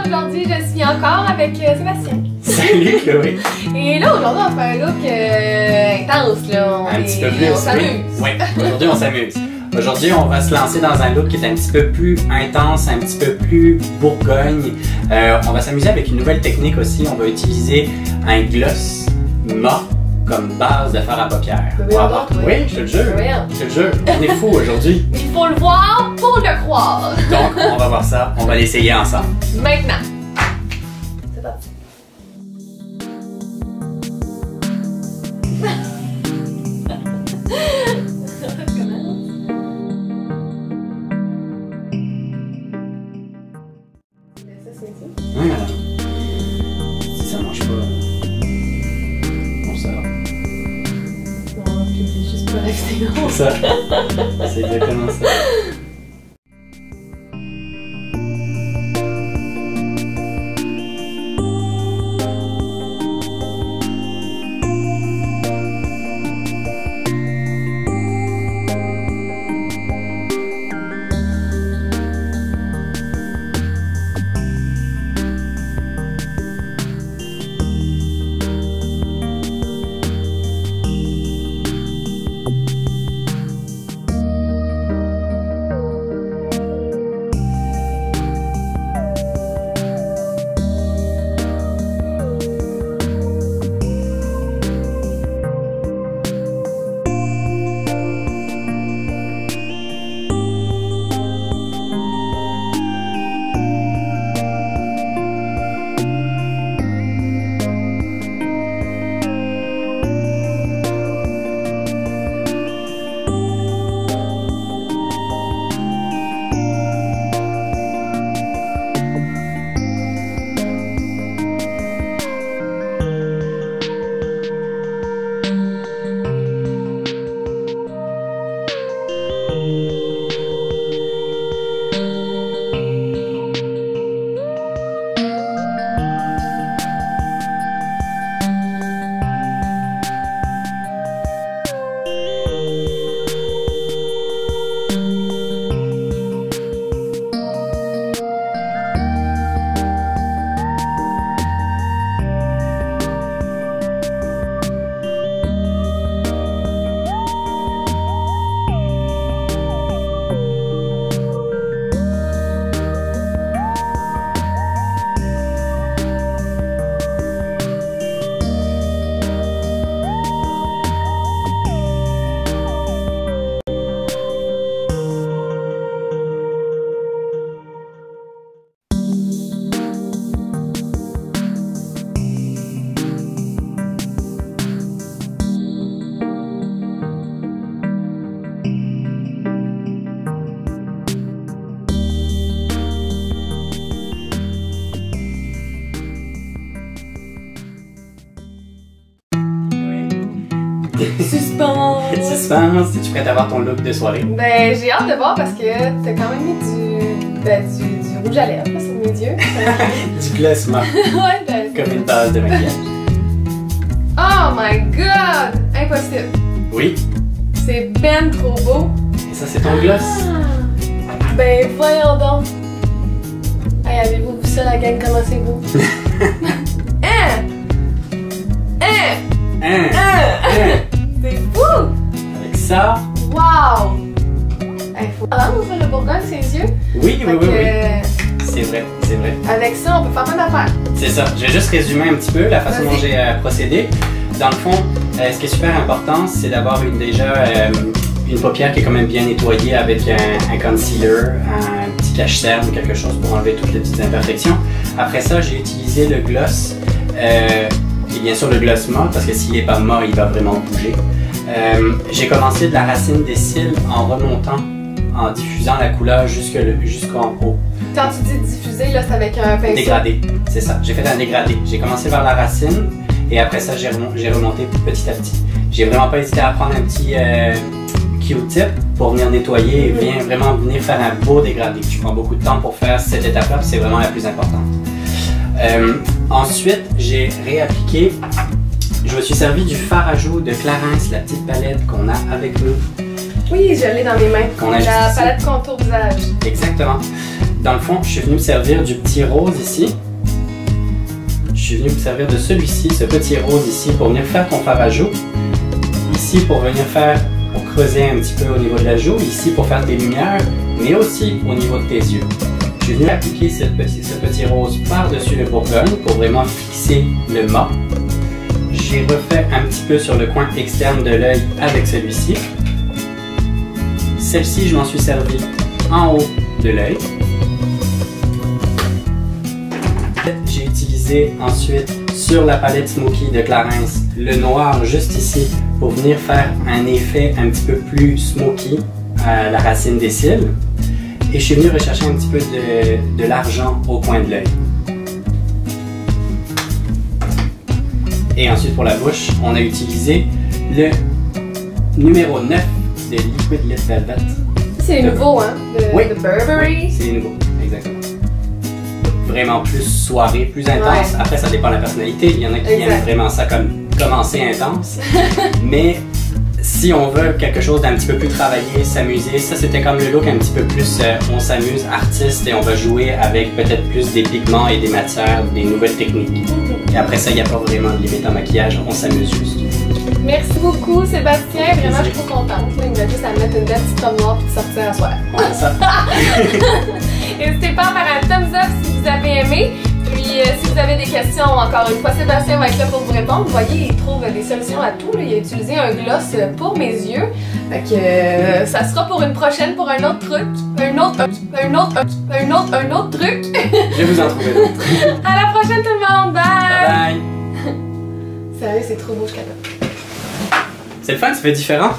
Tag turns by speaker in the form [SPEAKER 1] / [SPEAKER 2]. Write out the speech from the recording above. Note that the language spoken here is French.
[SPEAKER 1] aujourd'hui, je suis encore avec Sébastien.
[SPEAKER 2] Salut Chloé!
[SPEAKER 1] Et là, aujourd'hui, on fait un look intense, là.
[SPEAKER 2] Un petit peu plus.
[SPEAKER 1] On s'amuse.
[SPEAKER 2] Oui, aujourd'hui, on s'amuse. Aujourd'hui, on va se lancer dans un look qui est un petit peu plus intense, un petit peu plus Bourgogne. On va s'amuser avec une nouvelle technique aussi. On va utiliser un gloss mat comme base de fard à paupières. Oui, je te le jure. Je te le jure. On est fous aujourd'hui.
[SPEAKER 1] Il faut le voir pour le croire.
[SPEAKER 2] Donc, on va voir ça. On va l'essayer ensemble.
[SPEAKER 1] Maintenant. C'est parti.
[SPEAKER 2] Oui, madame. Si ça marche pas, on sort.
[SPEAKER 1] Non, je publie juste pas l'accident.
[SPEAKER 2] C'est ça. C'est exactement ça.
[SPEAKER 1] Suspense.
[SPEAKER 2] Suspense, es-tu prête à voir ton look de soirée?
[SPEAKER 1] Ben, j'ai hâte de voir parce que t'as quand même mis du rouge à lèvres là, sur mes yeux.
[SPEAKER 2] Du gloss mat.
[SPEAKER 1] Ouais, ben,
[SPEAKER 2] Comme une base de maquillage.
[SPEAKER 1] Oh my god! Impossible.
[SPEAKER 2] Oui.
[SPEAKER 1] C'est ben trop beau.
[SPEAKER 2] Et ça, c'est ton gloss.
[SPEAKER 1] Ben, voyons donc. Hey, avez-vous vu ça, la gang? Comment c'est beau? C'est fou!
[SPEAKER 2] Avec ça.
[SPEAKER 1] Wow! Hey, faut vraiment ouvrir le Bourgogne, ses yeux.
[SPEAKER 2] Oui, oui, oui, oui.
[SPEAKER 1] Fait
[SPEAKER 2] C'est vrai, c'est vrai.
[SPEAKER 1] que, avec ça, on peut faire plein d'affaires.
[SPEAKER 2] C'est ça. Je vais juste résumer un petit peu la façon dont j'ai procédé. Dans le fond, ce qui est super important, c'est d'avoir une paupière qui est quand même bien nettoyée avec un concealer, un petit cache-cerne ou quelque chose pour enlever toutes les petites imperfections. Après ça, j'ai utilisé le gloss, et bien sûr le gloss mat, parce que s'il n'est pas mat, il va vraiment bouger. J'ai commencé de la racine des cils en remontant, en diffusant la couleur jusqu'en haut.
[SPEAKER 1] Quand tu dis diffuser, là, c'est avec un pinceau.
[SPEAKER 2] Dégradé, c'est ça. J'ai fait un dégradé. J'ai commencé vers la racine et après ça, j'ai remonté petit à petit. J'ai vraiment pas hésité à prendre un petit Q-tip pour venir nettoyer et vraiment venir faire un beau dégradé. Je prends beaucoup de temps pour faire cette étape-là, c'est vraiment la plus importante. Ensuite, j'ai réappliqué. Je me suis servi du fard à joues de Clarins, la petite palette qu'on a avec nous.
[SPEAKER 1] Oui, je l'ai dans mes mains.
[SPEAKER 2] Qu'on a
[SPEAKER 1] la
[SPEAKER 2] juste
[SPEAKER 1] palette contour visage.
[SPEAKER 2] Exactement. dans le fond, je suis venu me servir du petit rose ici. Je suis venu me servir de celui-ci, ce petit rose ici, pour venir faire ton fard à joue. Ici pour venir faire, pour creuser un petit peu au niveau de la joue. Ici pour faire tes lumières, mais aussi au niveau de tes yeux. Je suis venu appliquer ce petit rose par-dessus le Bourgogne pour vraiment fixer le mât. J'ai refait un petit peu sur le coin externe de l'œil avec celui-ci. Celle-ci, je m'en suis servi en haut de l'œil. J'ai utilisé ensuite sur la palette Smoky de Clarins le noir juste ici pour venir faire un effet un petit peu plus smoky à la racine des cils. Et je suis venu rechercher un petit peu de l'argent au coin de l'œil. Et ensuite pour la bouche, on a utilisé le numéro 9 de Liquid Lit Velvet.
[SPEAKER 1] C'est nouveau, hein? De Burberry.
[SPEAKER 2] Oui, c'est nouveau, exactement. Vraiment plus soirée, plus intense.
[SPEAKER 1] Ouais.
[SPEAKER 2] Après, ça dépend de la personnalité. Il y en a qui aiment vraiment ça comme commencer intense. Mais si on veut quelque chose d'un petit peu plus travaillé, s'amuser, ça c'était comme le look un petit peu plus on s'amuse, artiste, et on va jouer avec peut-être plus des pigments et des matières, des nouvelles techniques. Et après ça, il n'y a pas vraiment de limite en maquillage, on s'amuse juste.
[SPEAKER 1] Merci beaucoup Sébastien, vraiment je suis trop contente. Il m'a juste à mettre une belle petite robe noire et sortir à soir.
[SPEAKER 2] On fait ça.
[SPEAKER 1] N'hésitez pas à faire un thumbs up si vous avez aimé. Puis si vous avez des questions, encore une fois, Sébastien va être là pour vous répondre. Vous voyez, il trouve des solutions à tout. Là. Il a utilisé un gloss pour mes yeux. Fait que ça sera pour une prochaine, pour un autre truc. Un autre truc.
[SPEAKER 2] Je vais vous en trouver d'autres.
[SPEAKER 1] À la prochaine tout le monde. Bye!
[SPEAKER 2] Bye bye!
[SPEAKER 1] Sérieux, c'est trop beau ce cadeau.
[SPEAKER 2] C'est le fun, ça fait différent.